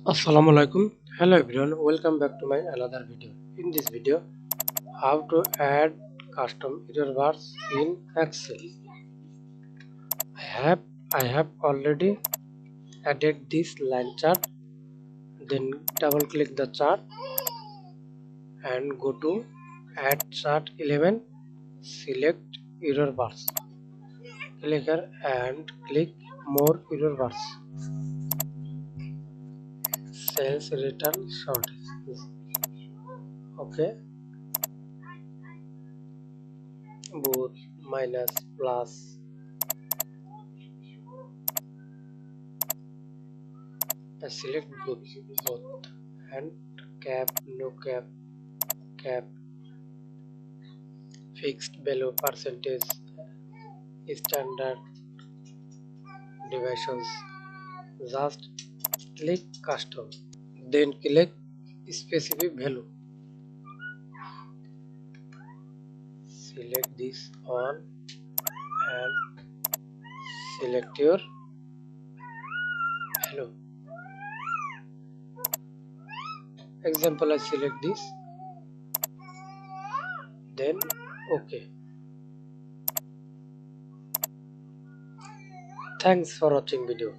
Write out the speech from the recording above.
Assalamu alaikum. Hello everyone, welcome back to my another video. In this video, how to add custom error bars in Excel. I have already added this line chart. Then double click the chart and go to add chart 11. Select error bars. Click here and click more error bars. Sales return shortage. Okay, both minus plus. I select both and cap, no cap, cap, fixed below percentage, standard deviations. Just click custom. Then click specific value. Select this on and select your value. Example, I select this. Then OK. Thanks for watching video.